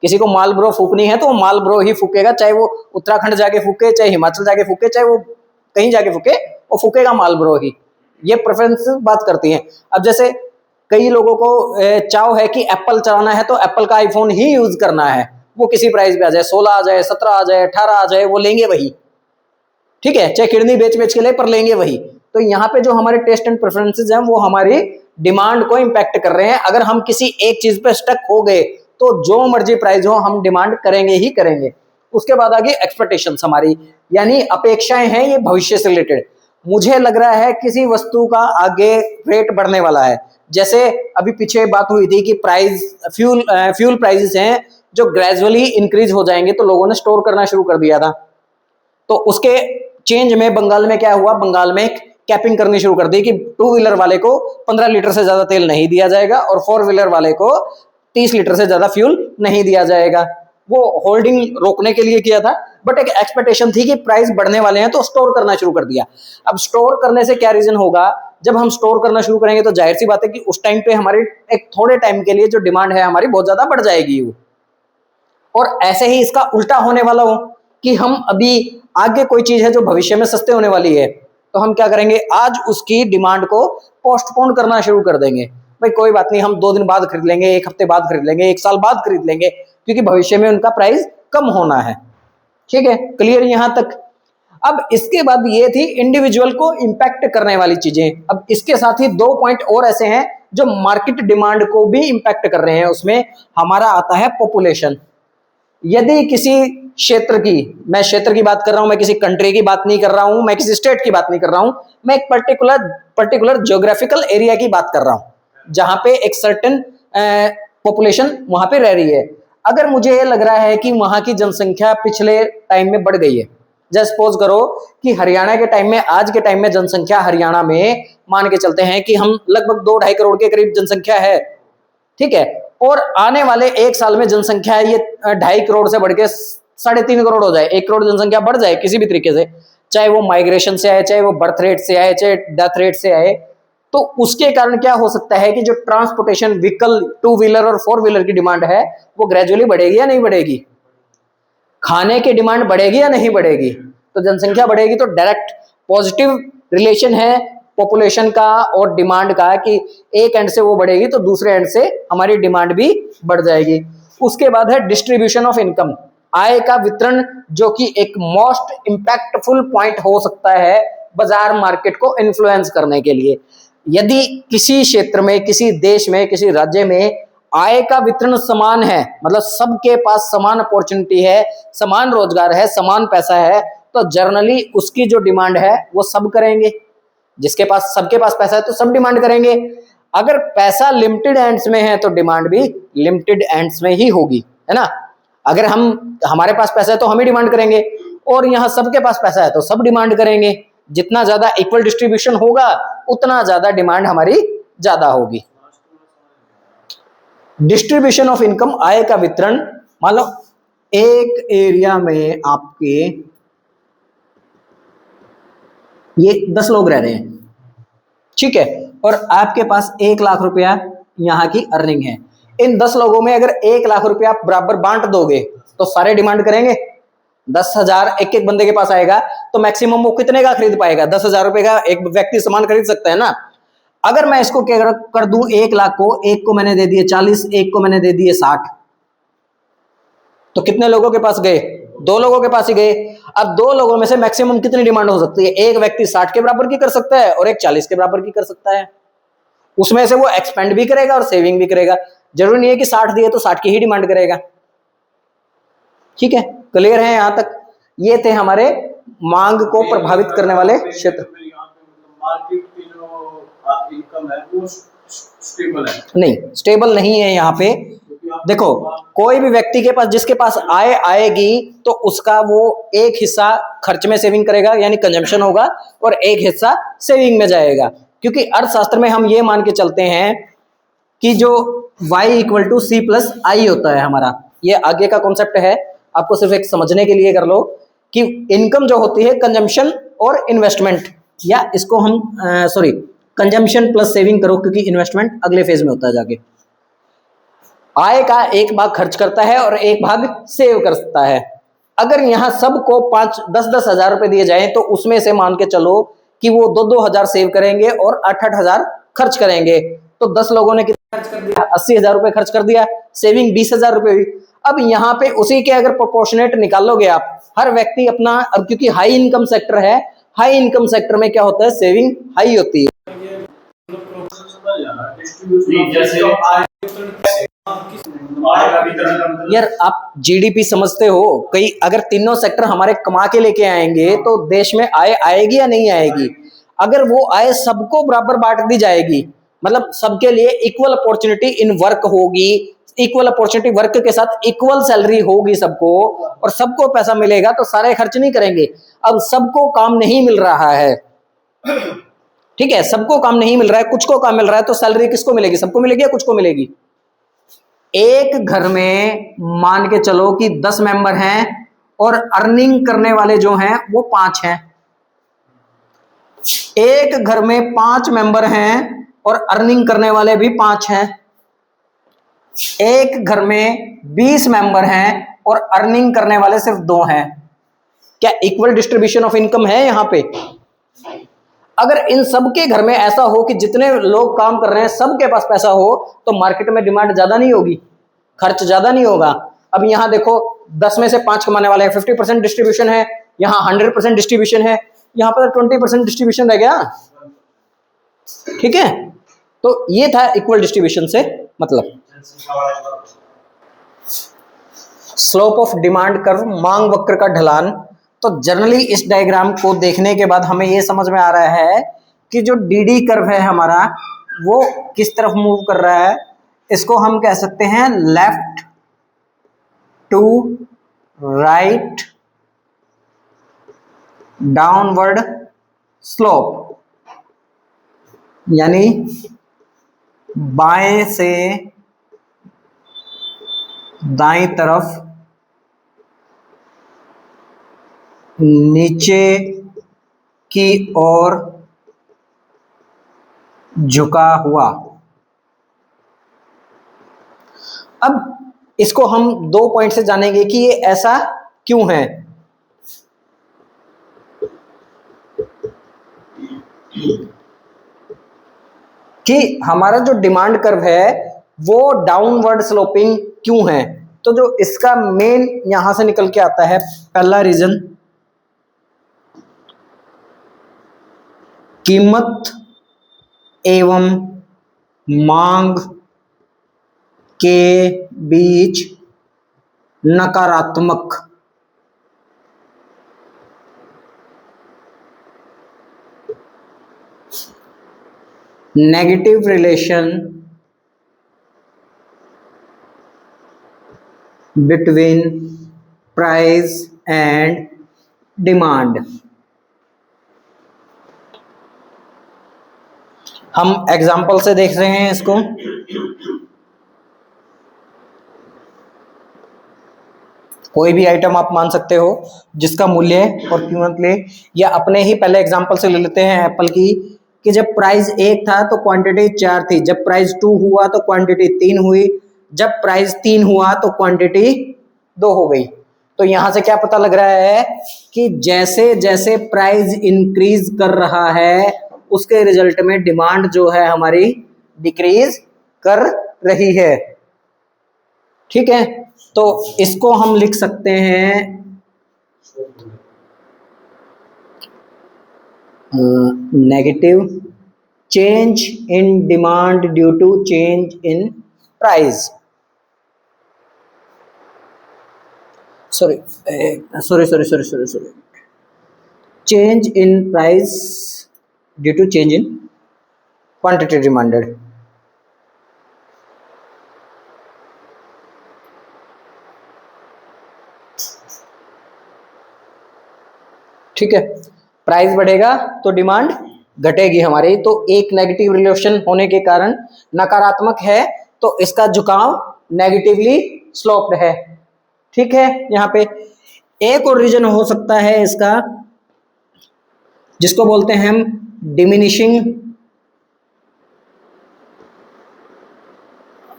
किसी को मालब्रो फूकनी है तो वो मालब्रो ही फूकेगा, चाहे वो उत्तराखंड जाके फूके, चाहे हिमाचल जाके फूके, चाहे वो कहीं जाके फूके, वो फूकेगा मालब्रो ही। ये प्रेफरेंस बात करती हैं। अब जैसे कई लोगों को चाव है कि एप्पल चलाना है तो एप्पल का आईफोन ही यूज करना है, वो किसी प्राइस पे आ जाए, 16 आ जाए, 17 आ जाए, 18 आ जाए, वो लेंगे वही। ठीक है, चाहे किडनी बेच बेच के ले, पर लेंगे वही। तो यहाँ पे जो हमारे टेस्ट एंड प्रेफरेंसेस हैं वो हमारी डिमांड को इंपैक्ट कर रहे हैं। अगर हम किसी एक चीज पे स्टक हो गए तो जो मर्जी प्राइस हो हम डिमांड करेंगे ही करेंगे। उसके बाद आगे एक्सपेक्टेशंस हमारी, यानी अपेक्षाएं हैं, ये भविष्य से रिलेटेड। मुझे लग रहा है किसी वस्तु का आगे रेट बढ़ने वाला है। जैसे अभी पीछे बात हुई थी कि प्राइस फ्यूल प्राइसेस हैं जो ग्रेजुअली इंक्रीज हो जाएंगे, तो लोगों ने स्टोर करना शुरू कर दिया था। तो उसके चेंज में बंगाल में क्या हुआ, बंगाल में कैपिंग करनी शुरू कर दी कि 2 व्हीलर वाले को 15 लीटर से ज्यादा तेल नहीं दिया जाएगा और 4 व्हीलर वाले को 30 लीटर से ज्यादा फ्यूल नहीं दिया जाएगा। वो होल्डिंग रोकने के लिए किया था, बट एक एक्सपेक्टेशन थी कि प्राइस बढ़ने वाले हैं तो स्टोर करना शुरू कर दिया। अब स्टोर करने से क्या रीजन होगा, जब हम स्टोर करना शुरू करेंगे तो जाहिर सी बात है कि उस टाइम पे हमारी एक थोड़े टाइम के लिए जो डिमांड है हमारी बहुत ज्यादा बढ़ जाएगी। और ऐसे ही इसका उल्टा होने वाला हो कि हम अभी आगे कोई चीज है जो भविष्य में सस्ते होने वाली है, तो हम क्या करेंगे, आज उसकी डिमांड को पोस्टपोन करना शुरू कर देंगे। भाई कोई बात नहीं, हम 2 दिन बाद खरीद लेंगे, 1 हफ्ते बाद खरीद लेंगे, 1 साल बाद खरीद लेंगे, क्योंकि भविष्य में उनका प्राइस कम होना है। ठीक है, क्लियर यहां तक। अब इसके बाद ये थी इंडिविजुअल को इंपैक्ट करने वाली चीजें। अब इसके साथ ही 2 पॉइंट और ऐसे हैं जो मार्केट डिमांड को भी इंपैक्ट कर रहे हैं। उसमें हमारा आता है पॉपुलेशन। यदि किसी क्षेत्र की, मैं क्षेत्र की बात कर रहा हूं, मैं किसी कंट्री की बात नहीं कर रहा हूं, मैं किसी स्टेट की बात नहीं कर रहा हूं, मैं एक पर्टिकुलर ज्योग्राफिकल एरिया की बात कर रहा हूं जहां पे एक सर्टेन पॉपुलेशन वहां पे रह रही है। अगर मुझे ये लग रहा है कि वहां की जनसंख्या पिछले टाइम में बढ़ गई है, जस्ट सपोज करो कि हरियाणा के टाइम में, आज के टाइम में जनसंख्या हरियाणा में मान के चलते हैं कि हम लगभग 2-2.5 करोड़ के करीब जनसंख्या है। ठीक है, और आने वाले 1 साल में जनसंख्या है ये 2.5 करोड़ से बढ़ के 3.5 करोड़ हो जाए, 1 करोड़ जनसंख्या बढ़ जाए किसी भी तरीके से, चाहे वो माइग्रेशन से आए, चाहे वो बर्थ रेट से आए, चाहे डेथ रेट से आए, तो उसके कारण क्या हो सकता है कि जो ट्रांसपोर्टेशन व्हीकल 2 व्हीलर और 4 व्हीलर की डिमांड है वो ग्रेजुअली बढ़ेगी या नहीं बढ़ेगी। खाने की डिमांड बढ़ेगी या नहीं बढ़ेगी। तो जनसंख्या बढ़ेगी तो डायरेक्ट पॉजिटिव रिलेशन है पॉपुलेशन का और डिमांड का, कि एक एंड से वो बढ़ेगी तो दूसरे एंड से हमारी डिमांड भी बढ़ जाएगी। उसके बाद है डिस्ट्रीब्यूशन ऑफ इनकम, आय का वितरण, जो कि एक मोस्ट इंपैक्टफुल पॉइंट हो सकता है बाजार मार्केट को इन्फ्लुएंस करने के लिए। यदि किसी क्षेत्र में, किसी देश में, किसी राज्य में आय का वितरण समान है, मतलब सबके पास समान अपॉर्चुनिटी है, समान रोजगार है, समान पैसा है, तो जनरली उसकी जो डिमांड है वो सब करेंगे। जिसके पास, सबके पास पैसा है तो सब डिमांड करेंगे। अगर पैसा लिमिटेड एंड्स में है तो डिमांड भी लिमिटेड एंड्स में ही होगी, है ना। अगर हमारे पास पैसा है तो हम ही डिमांड करेंगे, और यहाँ सबके पास पैसा है तो सब डिमांड करेंगे। जितना ज्यादा इक्वल डिस्ट्रीब्यूशन होगा उतना ज्यादा डिमांड हमारी ज्यादा होगी। डिस्ट्रीब्यूशन ऑफ इनकम, आय का वितरण। मान लो एक एरिया में आपके ये 10 लोग रह रहे हैं, ठीक है, और आपके पास 1 लाख रुपया यहाँ की अर्निंग है। इन 10 लोगों में अगर 1 लाख रुपया आप बराबर बांट दोगे तो सारे डिमांड करेंगे। 10,000 एक एक बंदे के पास आएगा तो मैक्सिमम वो कितने का खरीद पाएगा? 10,000 रुपए का एक व्यक्ति सामान खरीद सकता है ना। अगर मैं इसको क्या कर दूं, 1 लाख को, एक को मैंने दे दिए 40, एक को मैंने दे दिए 60, तो कितने लोगों के पास गए? 2 लोगों के पास ही गए। अब 2 लोगों में से मैक्सिमम कितनी डिमांड हो सकती है? एक व्यक्ति 60 के बराबर की कर सकता है और एक 40 के बराबर की कर सकता है। उसमें से वो एक्सपेंड भी करेगा और सेविंग भी करेगा। जरूरी नहीं है कि 60 दिए तो 60 की ही डिमांड करेगा। ठीक है, क्लियर है यहां तक? ये थे हमारे मांग को प्रभावित करने वाले क्षेत्र। मार्केट की जो इनकम है वो स्टेबल है? नहीं, स्टेबल नहीं है यहाँ पे। देखो, कोई भी व्यक्ति के पास, जिसके पास आय आएगी तो उसका वो एक हिस्सा खर्च में सेविंग करेगा यानी कंजम्पशन होगा, और एक हिस्सा सेविंग में जाएगा। क्योंकि अर्थशास्त्र में हम ये मान के चलते हैं कि जो y = C+I होता है हमारा, ये आगे का कॉन्सेप्ट है, आपको सिर्फ एक समझने के लिए कर लो कि इनकम जो होती है कंजम्पशन और इन्वेस्टमेंट, या इसको हम कंजम्पशन प्लस सेविंग करो, क्योंकि इन्वेस्टमेंट अगले फेज में होता है जाके। आय का एक भाग खर्च करता है और एक भाग सेव करता है। अगर यहाँ सबको 5-10 हजार रुपए दिए जाए तो उसमें से मान के चलो कि वो 2-2 हजार सेव करेंगे और 8-8 हजार खर्च करेंगे। तो 10 लोगों ने कितना खर्च कर दिया? 80,000 रुपए खर्च कर दिया, सेविंग 20,000 रुपए हुई। अब यहाँ पे उसी के अगर प्रोपोर्शनेट निकालोगे आप, हर व्यक्ति अपना, अब क्योंकि हाई इनकम सेक्टर है, हाई इनकम सेक्टर में क्या होता है, सेविंग हाई होती है। यार आप जीडीपी समझते हो, कई अगर तीनों सेक्टर हमारे कमा के लेके आएंगे तो देश में आय आएगी या नहीं आएगी? अगर वो आय सबको बराबर बांट दी जाएगी, मतलब सबके लिए इक्वल अपॉर्चुनिटी इन वर्क होगी, इक्वल अपॉर्चुनिटी वर्क के साथ इक्वल सैलरी होगी सबको, और सबको पैसा मिलेगा तो सारे खर्च नहीं करेंगे। अब सबको काम नहीं मिल रहा है, ठीक है, सबको काम नहीं मिल रहा है, कुछ को काम मिल रहा है, तो सैलरी किसको मिलेगी? सबको मिलेगी या कुछ को मिलेगी? एक घर में मान के चलो कि 10 मेंबर हैं और अर्निंग करने वाले जो हैं वो 5 हैं। एक घर में 5 मेंबर हैं और अर्निंग करने वाले भी 5 हैं। एक घर में 20 मेंबर हैं और अर्निंग करने वाले सिर्फ 2 हैं। क्या इक्वल डिस्ट्रीब्यूशन ऑफ इनकम है यहां पे? अगर इन सबके घर में ऐसा हो कि जितने लोग काम कर रहे हैं सबके पास पैसा हो, तो मार्केट में डिमांड ज्यादा नहीं होगी, खर्च ज्यादा नहीं होगा। अब यहां देखो 10 में से 5 कमाने वाले हैं, 50% डिस्ट्रीब्यूशन है, यहां 100% डिस्ट्रीब्यूशन है, यहां पर 20% डिस्ट्रीब्यूशन रह गया। ठीक है, तो ये था इक्वल डिस्ट्रीब्यूशन से मतलब। स्लोप ऑफ डिमांड कर्व, मांग वक्र का ढलान। तो जनरली इस डायग्राम को देखने के बाद हमें यह समझ में आ रहा है कि जो डीडी कर्व है हमारा वो किस तरफ मूव कर रहा है। इसको हम कह सकते हैं left to right downward slope, यानी बाएं से दाईं तरफ नीचे की ओर झुका हुआ। अब इसको हम 2 पॉइंट से जानेंगे कि ये ऐसा क्यों है। कि हमारा जो डिमांड कर्व है वो डाउनवर्ड स्लोपिंग क्यों है। तो जो इसका मेन यहां से निकल के आता है, पहला रीजन, कीमत एवं मांग के बीच नकारात्मक negative relation between price and demand. हम एग्जाम्पल से देख रहे हैं इसको। कोई भी आइटम आप मान सकते हो जिसका मूल्य और कीमत ले, या अपने ही पहले एग्जांपल से ले लेते हैं एप्पल की, कि जब प्राइस 1 था तो क्वांटिटी 4 थी, जब प्राइस 2 हुआ तो क्वांटिटी 3 हुई, जब प्राइस 3 हुआ तो क्वांटिटी 2 हो गई। तो यहां से क्या पता लग रहा है कि जैसे जैसे प्राइस इंक्रीज कर रहा है उसके रिजल्ट में डिमांड जो है हमारी डिक्रीज कर रही है। ठीक है, तो इसको हम लिख सकते हैं negative change in demand due to change in price. Sorry change in price due to change in quantity demanded. ठीक है, प्राइस बढ़ेगा तो डिमांड घटेगी हमारी, तो एक नेगेटिव रिलेशन होने के कारण नकारात्मक है, तो इसका झुकाव नेगेटिवली स्लोप्ड है। ठीक है, यहाँ पे एक और रीजन हो सकता है इसका, जिसको बोलते हैं हम डिमिनिशिंग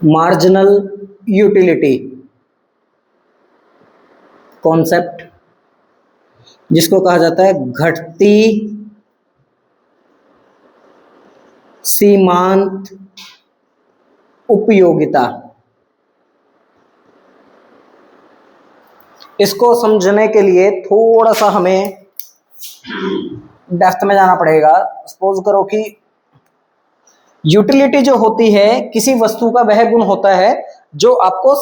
मार्जिनल यूटिलिटी कॉन्सेप्ट, जिसको कहा जाता है घटती सीमांत उपयोगिता। इसको समझने के लिए थोड़ा सा हमें डेप्थ में जाना पड़ेगा। सपोज करो कि यूटिलिटी जो होती है किसी वस्तु का वह गुण होता है जो आपको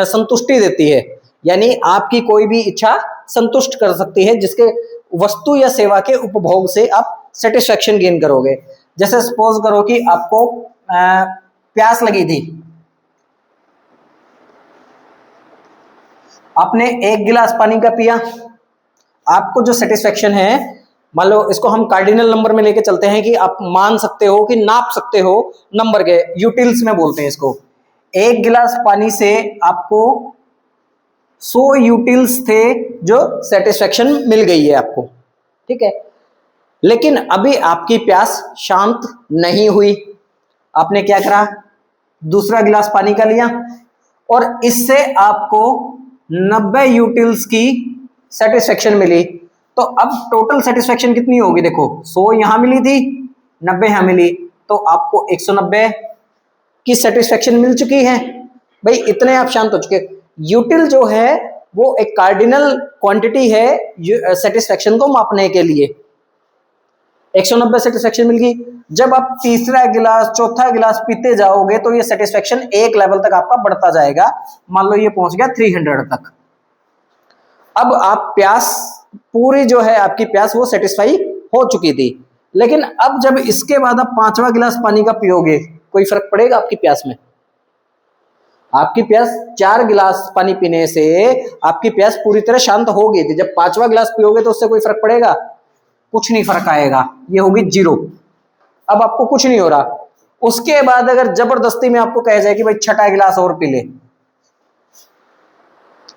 संतुष्टि देती है, यानी आपकी कोई भी इच्छा संतुष्ट कर सकती है, जिसके वस्तु या सेवा के उपभोग से आप सेटिस्फेक्शन गेन करोगे। जैसे सपोज करो कि आपको प्यास लगी थी, आपने 1 गिलास पानी का पिया, आपको जो सेटिस्फेक्शन है, मान लो इसको हम कार्डिनल नंबर में लेके चलते हैं कि आप मान सकते हो कि नाप सकते हो नंबर के, यूटिल्स में बोलते हैं इसको। 1 गिलास पानी से आपको 100 यूटिल्स थे जो सेटिस्फेक्शन मिल गई है आपको। ठीक है, लेकिन अभी आपकी प्यास शांत नहीं हुई, आपने क्या करा, दूसरा गिलास पानी का लिया और इससे आपको 90 यूटिल्स की सेटिस्फेक्शन मिली। तो अब टोटल सेटिस्फेक्शन कितनी होगी, देखो 100 यहां मिली थी, 90 यहां मिली, तो आपको 190 की सेटिस्फेक्शन मिल चुकी है। भाई इतने आप शांत हो चुके। यूटिल जो है वो एक कार्डिनल क्वांटिटी है सेटिस्फेक्शन को मापने के लिए। 190 सेटिस्फेक्शन मिल गई। जब आप तीसरा गिलास चौथा गिलास पीते जाओगे तो ये सेटिस्फेक्शन एक लेवल तक आपका बढ़ता जाएगा, मान लो ये पहुंच गया 300 तक। अब आप प्यास पूरी जो है आपकी प्यास वो सेटिस्फाई हो चुकी थी, लेकिन अब जब इसके बाद आप 5वां गिलास पानी का पियोगे, कोई फर्क पड़ेगा आपकी प्यास में? आपकी प्यास 4 गिलास पानी पीने से आपकी प्यास पूरी तरह शांत हो गई थी, जब 5वां गिलास पियोगे तो उससे कोई फर्क पड़ेगा? कुछ नहीं फर्क आएगा, ये होगी 0। अब आपको कुछ नहीं हो रहा। उसके बाद अगर जबरदस्ती में आपको कहा जाए कि भाई 6ठा गिलास और पी ले,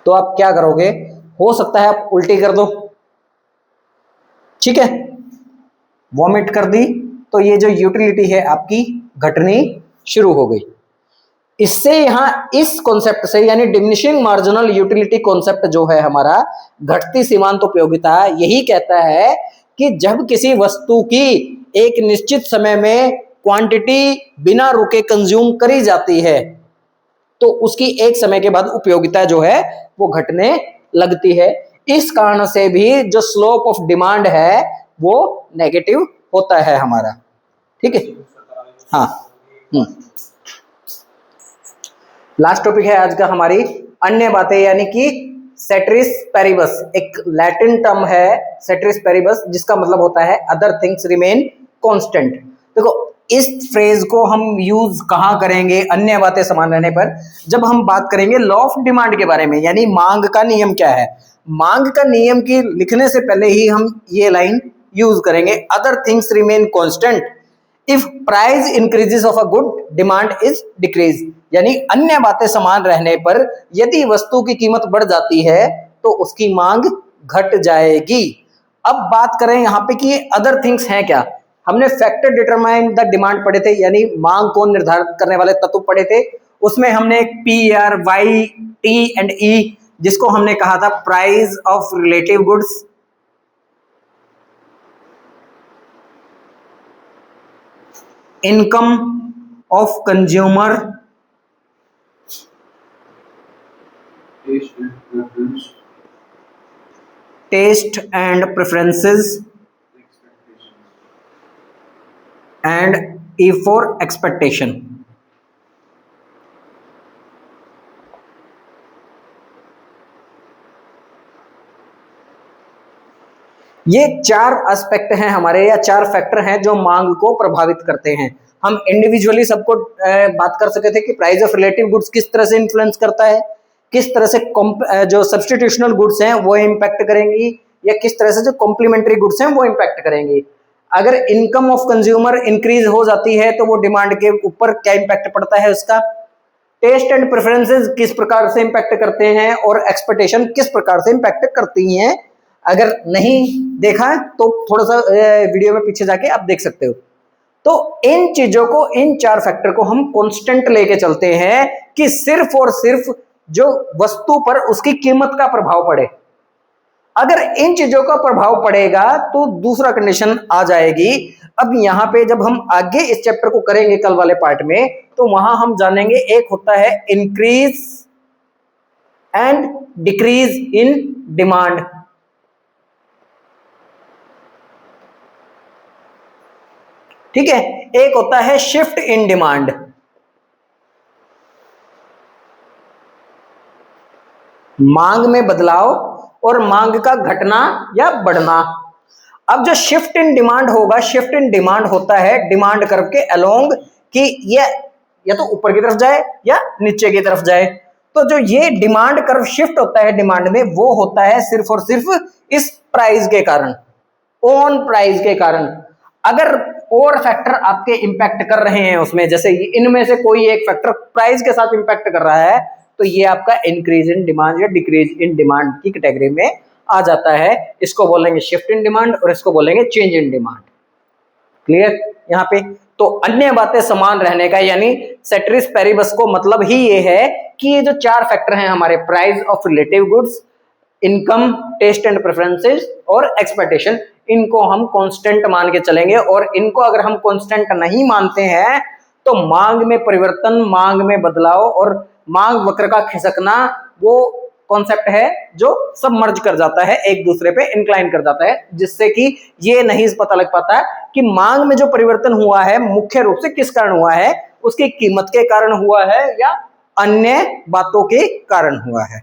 तो आप क्या करोगे? हो सकता है आप उल्टी कर दो, ठीक है, वॉमिट कर दी, तो ये जो यूटिलिटी है आपकी घटनी शुरू हो गई। इससे यहां इस कॉन्सेप्ट से, यानी डिमिनिशिंग मार्जिनल यूटिलिटी कॉन्सेप्ट जो है हमारा, घटती सीमांत उपयोगिता, यही कहता है कि जब किसी वस्तु की एक निश्चित समय में क्वांटिटी बिना रुके कंज्यूम करी जाती है तो उसकी एक समय के बाद उपयोगिता जो है वो घटने लगती है। इस कारण से भी जो स्लोप ऑफ डिमांड है वो नेगेटिव होता है हमारा। ठीक है, हाँ। लास्ट टॉपिक है आज का हमारी अन्य बातें, यानी कि सेट्रिस पेरिबस। एक लैटिन टर्म है सेट्रिस पेरिबस, जिसका मतलब होता है अदर थिंग्स रिमेन कांस्टेंट। देखो इस फ्रेज को हम यूज कहाँ करेंगे अन्य बातें समान रहने पर? जब हम बात करेंगे लॉ ऑफ डिमांड के बारे में, यानी मांग का नियम क्या है। मांग का नियम की लिखने से पहले ही हम ये लाइन यूज करेंगे, other things remain constant if price increases of a good demand is decrease, यानी अन्य बातें समान रहने पर यदि वस्तु की कीमत बढ़ जाती है तो उसकी मांग घट जाएगी। अब बात करें यहाँ पे कि अदर थिंग्स हैं क्या। हमने फैक्टर डिटरमाइन द डिमांड पढ़े थे, यानी मांग को निर्धारित करने वाले तत्व पढ़े थे। उसमें हमने PR, Y, T and E, जिसको हमने कहा था price of relative goods, income of consumer, taste and preferences, and E for expectation. ये 4 एस्पेक्ट हैं हमारे, या 4 फैक्टर हैं जो मांग को प्रभावित करते हैं। हम इंडिविजुअली सबको बात कर सके थे कि प्राइस ऑफ रिलेटिव गुड्स किस तरह से इन्फ्लुएंस करता है, किस तरह से जो सब्स्टिट्यूशनल गुड्स हैं वो इम्पैक्ट करेंगी, या किस तरह से जो कॉम्प्लीमेंट्री गुड्स हैं वो इम्पैक्ट करेंगी। अगर इनकम ऑफ कंज्यूमर इंक्रीज हो जाती है तो वो डिमांड के ऊपर क्या इम्पैक्ट पड़ता है उसका। टेस्ट एंड प्रेफरेंसेस किस प्रकार से इम्पैक्ट करते हैं, और एक्सपेक्टेशन किस प्रकार से इम्पैक्ट करती हैं। अगर नहीं देखा है तो थोड़ा सा वीडियो में पीछे जाके आप देख सकते हो। तो इन चीजों को, इन 4 फैक्टर को हम कांस्टेंट लेके चलते हैं कि सिर्फ और सिर्फ जो वस्तु पर उसकी कीमत का प्रभाव पड़े। अगर इन चीजों का प्रभाव पड़ेगा तो दूसरा कंडीशन आ जाएगी। अब यहां पे जब हम आगे इस चैप्टर को करेंगे कल वाले पार्ट में, तो वहां हम जानेंगे एक होता है increase and decrease in demand. ठीक है, एक होता है शिफ्ट इन डिमांड। मांग में बदलाव और मांग का घटना या बढ़ना। अब जो शिफ्ट इन डिमांड होगा, शिफ्ट इन डिमांड होता है डिमांड कर्व के अलोंग, कि ये या तो ऊपर की तरफ जाए या नीचे की तरफ जाए। तो जो ये डिमांड कर्व शिफ्ट होता है डिमांड में, वो होता है सिर्फ और सिर्फ इस प्राइस के कारण, ऑन प्राइस के कारण। अगर और फैक्टर आपके इंपैक्ट कर रहे हैं उसमें, जैसे इनमें से कोई एक फैक्टर प्राइस के साथ इंपैक्ट कर रहा है, तो ये आपका इंक्रीज इन डिमांड या डिक्रीज इन डिमांड की कैटेगरी में आ जाता है। इसको बोलेंगे शिफ्ट इन डिमांड और इसको बोलेंगे चेंज इन डिमांड। क्लियर यहाँ पे? तो अन्य बातें समान रहने का, यानी सेटरिस पेरिबस को मतलब ही ये है कि ये जो 4 फैक्टर हैं हमारे, price of relative goods, income, taste and preferences और एक्सपेक्टेशन, इनको हम कांस्टेंट मान के चलेंगे। और इनको अगर हम कांस्टेंट नहीं मानते हैं तो मांग में परिवर्तन, मांग में बदलाव और मांग वक्र का खिसकना, वो कॉन्सेप्ट है जो सब मर्ज कर जाता है, एक दूसरे पे इंक्लाइन कर जाता है, जिससे कि ये नहीं पता लग पाता कि मांग में जो परिवर्तन हुआ है मुख्य रूप से किस कारण हुआ है, उसकी कीमत के कारण हुआ है या अन्य बातों के कारण हुआ है।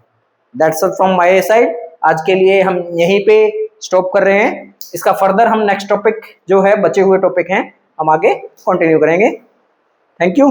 That's all from my side. आज के लिए हम यहीं पे स्टॉप कर रहे हैं। इसका फर्दर हम नेक्स्ट टॉपिक जो है, बचे हुए टॉपिक हैं, हम आगे कंटिन्यू करेंगे। Thank you.